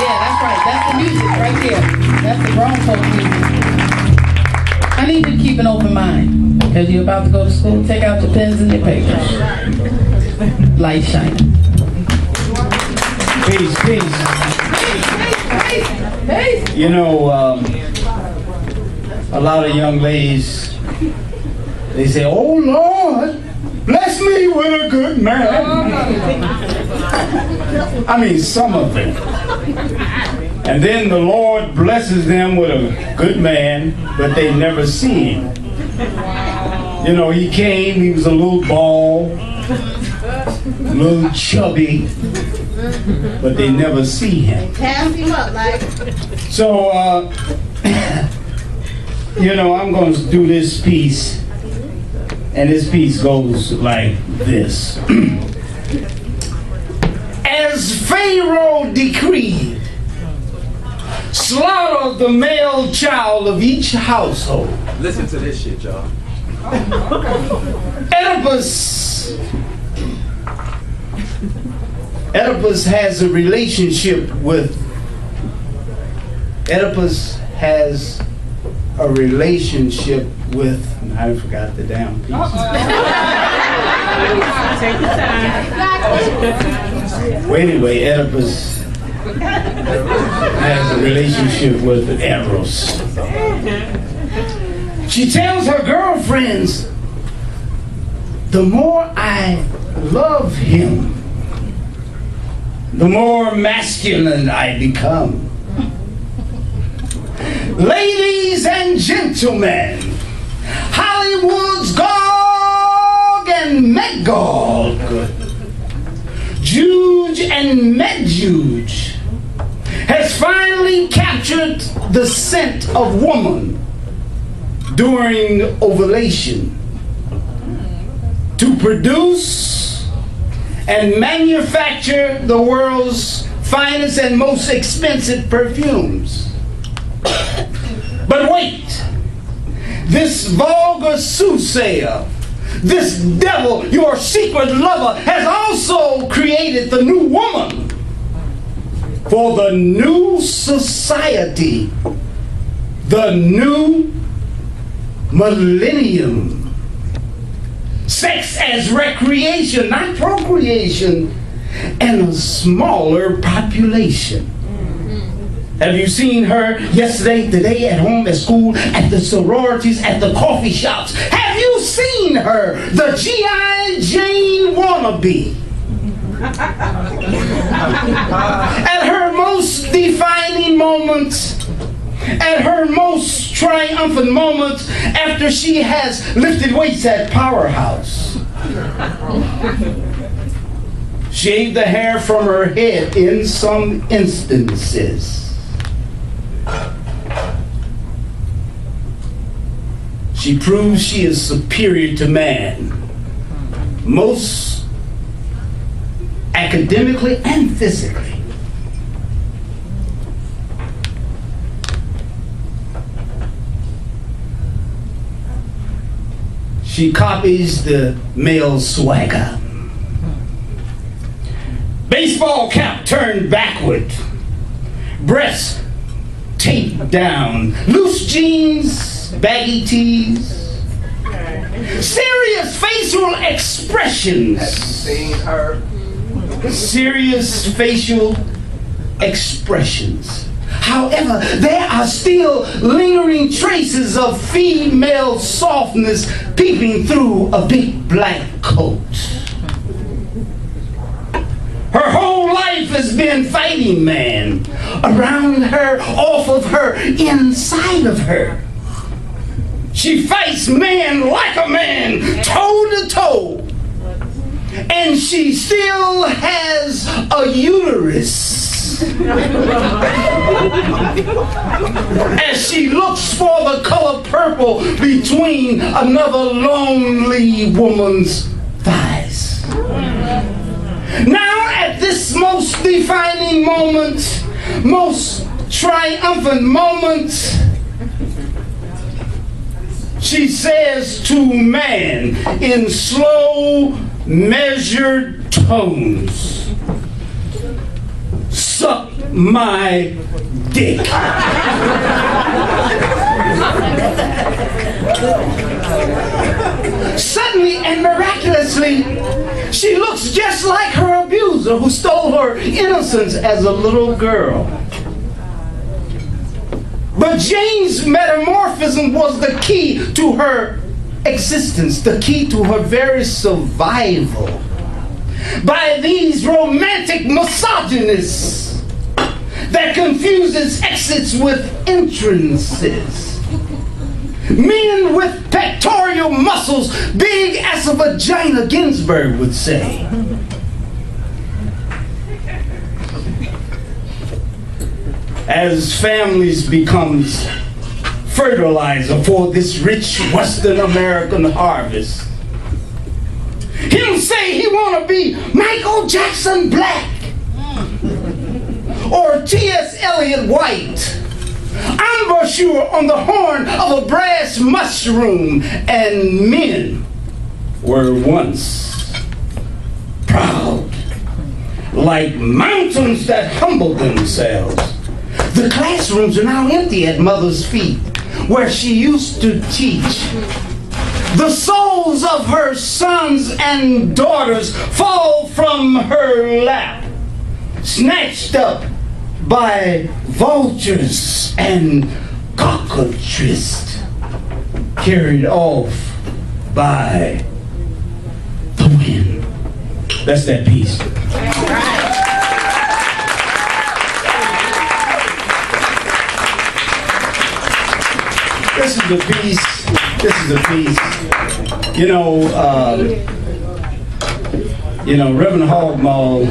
Yeah, that's right. That's the music right there. That's the grown folk music. I need you to keep an open mind. Because you're about to go to school, take out your pens and your papers. Light shining. Peace, peace. Peace. You know, a lot of young ladies, they say, "Oh Lord, bless me with a good man." I mean, some of them. And then the Lord blesses them with a good man, but they never see him. You know, he came, he was a little bald, a little chubby, but they never see him. Pass him up, like. So, you know, I'm going to do this piece, and this piece goes like this. As Pharaoh decreed, slaughter the male child of each household. Listen to this shit, y'all. Oedipus has a relationship with I forgot the damn piece. Well, anyway, Oedipus has a relationship with Eros. She tells her girlfriends, the more I love him, the more masculine I become. Ladies and gentlemen, Hollywood's Gog and Magog, Juge and Medjuge, has finally captured the scent of woman during ovulation to produce and manufacture the world's finest and most expensive perfumes. But wait, this vulgar soothsayer, this devil, your secret lover, has also created the new woman for the new society, the new millennium. Sex as recreation, not procreation, and a smaller population. Have you seen her yesterday, today, at home, at school, at the sororities, at the coffee shops? Have you seen her, the G.I. Jane wannabe? At her most defining moments, at her most triumphant moments, after she has lifted weights at Powerhouse, shaved the hair from her head in some instances. She proves she is superior to man, most academically and physically. She copies the male swagger. Baseball cap turned backward, breasts taped down, loose jeans, baggy tees, serious facial expressions. Have you seen her? Serious facial expressions. However, there are still lingering traces of female softness peeping through a big black coat. Her whole life has been fighting man, around her, off of her, inside of her. She fights man like a man, toe to toe. And she still has a uterus. As she looks for the color purple between another lonely woman's thighs. Now at this most defining moment, most triumphant moment, she says to man in slow, measured tones, suck my dick. Suddenly and miraculously, she looks just like her abuser who stole her innocence as a little girl. But Jane's metamorphism was the key to her existence, the key to her very survival. By these romantic misogynists that confuses exits with entrances. Men with pectoral muscles big as a vagina, Ginsburg would say. As families becomes fertilizer for this rich Western American harvest. Him say he wanna be Michael Jackson Black or T.S. Eliot White. Embouchure on the horn of a brass mushroom, and men were once proud, like mountains that humbled themselves. The classrooms are now empty at mother's feet, where she used to teach. The souls of her sons and daughters fall from her lap, snatched up by vultures and cockatrices, carried off by the wind. That's that piece. This is the piece. This is the piece. Reverend Hogmaw,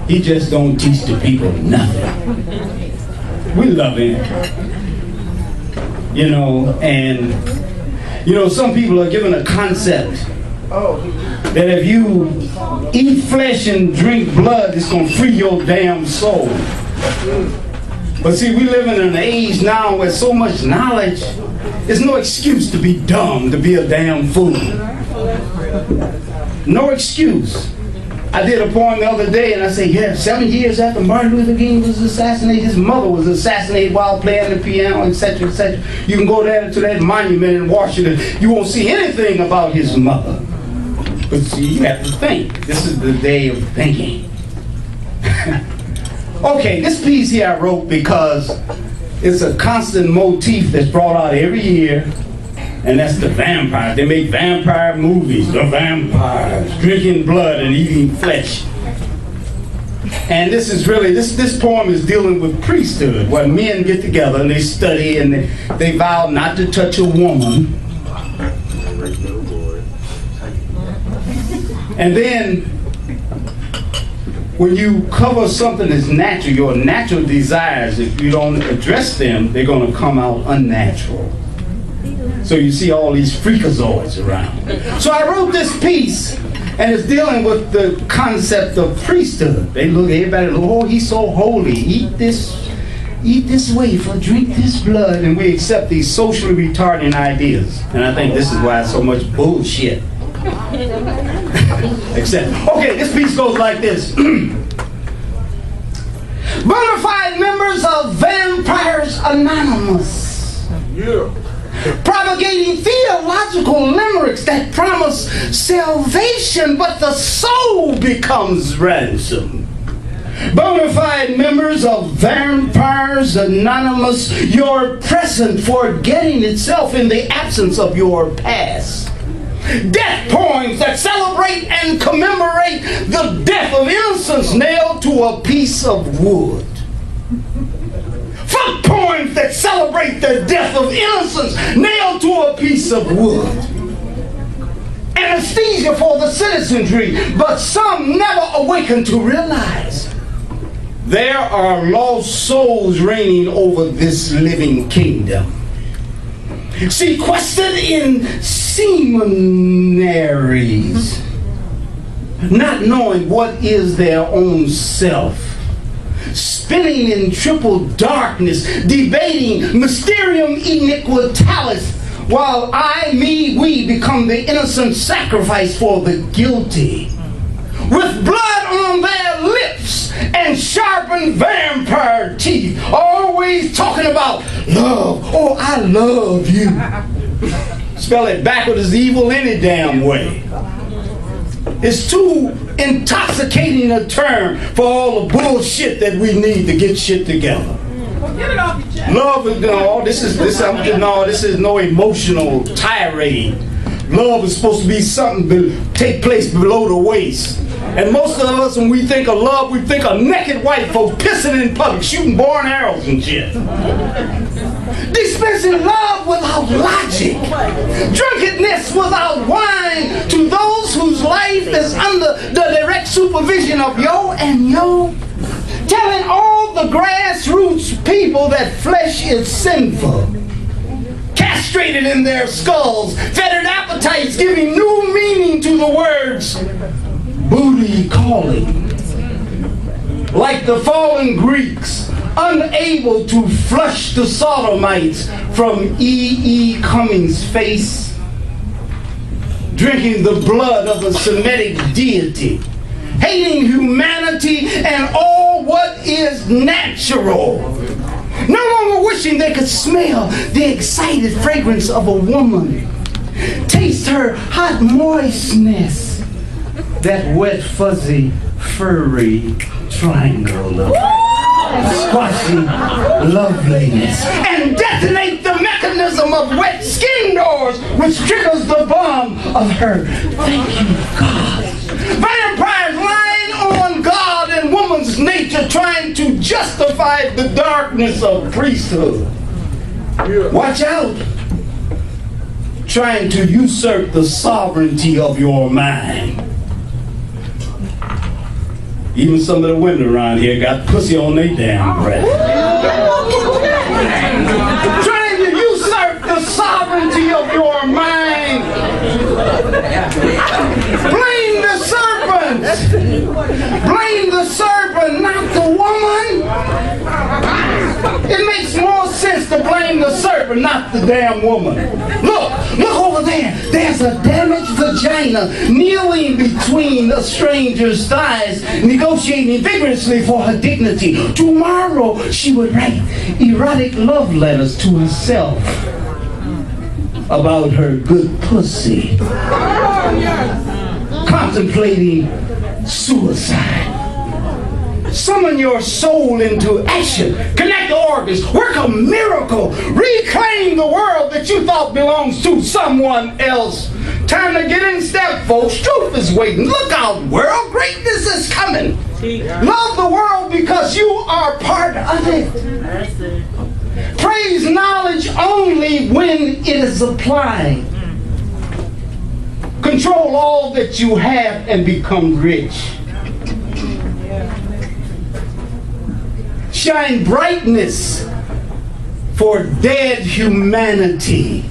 he just don't teach the people nothing. We love him. Some people are given a concept that if you eat flesh and drink blood, it's going to free your damn soul. But see, we live in an age now where so much knowledge, there's no excuse to be dumb, to be a damn fool. No excuse. I did a poem the other day and I said, yeah, 7 years after Martin Luther King was assassinated, his mother was assassinated while playing the piano, etc., etc. You can go there to that monument in Washington. You won't see anything about his mother. But see, you have to think. This is the day of thinking. Okay, this piece here I wrote because it's a constant motif that's brought out every year, and that's the vampires. They make vampire movies, the vampires, drinking blood and eating flesh. And this is really, this poem is dealing with priesthood, where men get together and they study and they vow not to touch a woman. And then, when you cover something that's natural, your natural desires, if you don't address them, they're going to come out unnatural. So you see all these freakazoids around. So I wrote this piece, and it's dealing with the concept of priesthood. Everybody look, oh, he's so holy. Eat this wafer, drink this blood, and we accept these socially retarding ideas. And I think this is why it's so much bullshit. Okay, this piece goes like this. Bona fide members of Vampires Anonymous. Yeah. Propagating theological limericks that promise salvation, but the soul becomes ransom. Bona fide members of Vampires Anonymous, your present forgetting itself in the absence of your past. Death poems that celebrate and commemorate the death of innocence nailed to a piece of wood. Fuck poems that celebrate the death of innocence nailed to a piece of wood. Anesthesia for the citizenry, but some never awaken to realize there are lost souls reigning over this living kingdom. Sequestered in seminaries, not knowing what is their own self, spinning in triple darkness, debating mysterium iniquitalis, while I, me, we become the innocent sacrifice for the guilty. With blood on their lips and sharpened stubborn vampire teeth, always talking about love. Oh, I love you. Spell it backwards is evil any damn way. It's too intoxicating a term for all the bullshit that we need to get shit together. Get it off your chest. Love is this is no emotional tirade. Love is supposed to be something to take place below the waist. And most of us, when we think of love, we think of naked white folks pissing in public, shooting bow and arrows and shit. Dispensing love without logic. Drunkenness without wine to those whose life is under the direct supervision of yo and yo. Telling all the grassroots people that flesh is sinful. Castrated in their skulls, fettered appetites, giving new meaning to the words booty calling. Like the fallen Greeks, unable to flush the sodomites from E. Cummings' face, drinking the blood of a Semitic deity, hating humanity and all what is natural, no longer wishing they could smell the excited fragrance of a woman, taste her hot moistness, that wet, fuzzy, furry triangle of squashy loveliness, and detonate the mechanism of wet skin doors, which triggers the bomb of her. Thank you, God. Vampires lying on God and woman's nature, trying to justify the darkness of priesthood. Watch out. Trying to usurp the sovereignty of your mind. Even some of the women around here got pussy on their damn breath. Trying to usurp the sovereignty of your mind. Blame the serpent. Blame the serpent, not the woman. It makes more sense to blame the serpent, not the damn woman. Look over there. There's a damaged vagina kneeling between a stranger's thighs, negotiating vigorously for her dignity. Tomorrow she would write erotic love letters to herself about her good pussy, contemplating suicide. Summon your soul into action. Connect the organs. Work a miracle. Reclaim the world that you thought belongs to someone else. Time to get in step, folks. Truth is waiting. Look out, world. Greatness is coming. Love the world because you are part of it. Praise knowledge only when it is applied. Control all that you have and become rich. Shine brightness for dead humanity.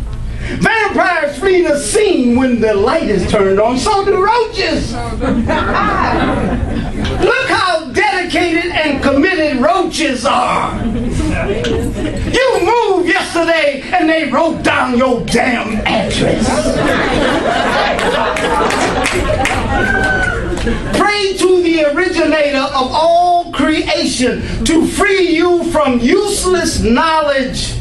Vampires flee the scene when the light is turned on, so do roaches. Look how dedicated and committed roaches are. You moved yesterday and they wrote down your damn address. Pray to the originator of all creation to free you from useless knowledge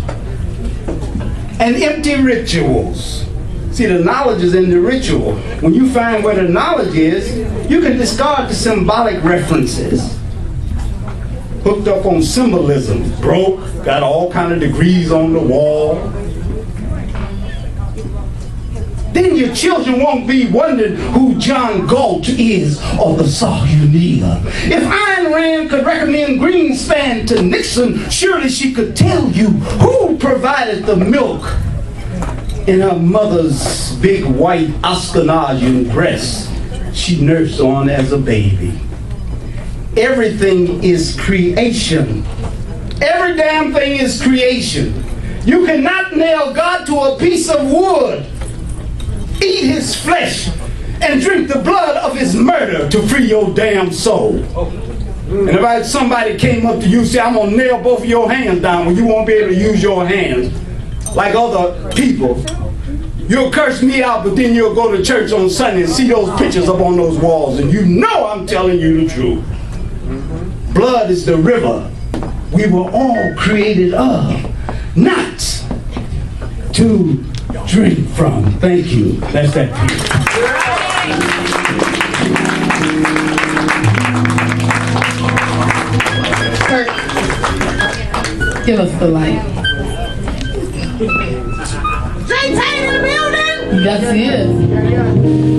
and empty rituals. See, the knowledge is in the ritual. When you find where the knowledge is, you can discard the symbolic references. Hooked up on symbolism, broke, got all kind of degrees on the wall. Then your children won't be wondering who John Galt is or the Sahunina. If Ayn Rand could recommend Greenspan to Nixon, surely she could tell you who provided the milk in her mother's big white Ashkenazi breast she nursed on as a baby. Everything is creation. Every damn thing is creation. You cannot nail God to a piece of wood, eat his flesh, and drink the blood of his murder to free your damn soul. And if somebody came up to you and said, I'm going to nail both of your hands down, well, you won't be able to use your hands like other people. You'll curse me out, but then you'll go to church on Sunday and see those pictures up on those walls, and you know I'm telling you the truth. Blood is the river we were all created of, not to drink from. Thank you. That's that piece. Kurt, give us the light. J-Tain in the building! Yes, he is.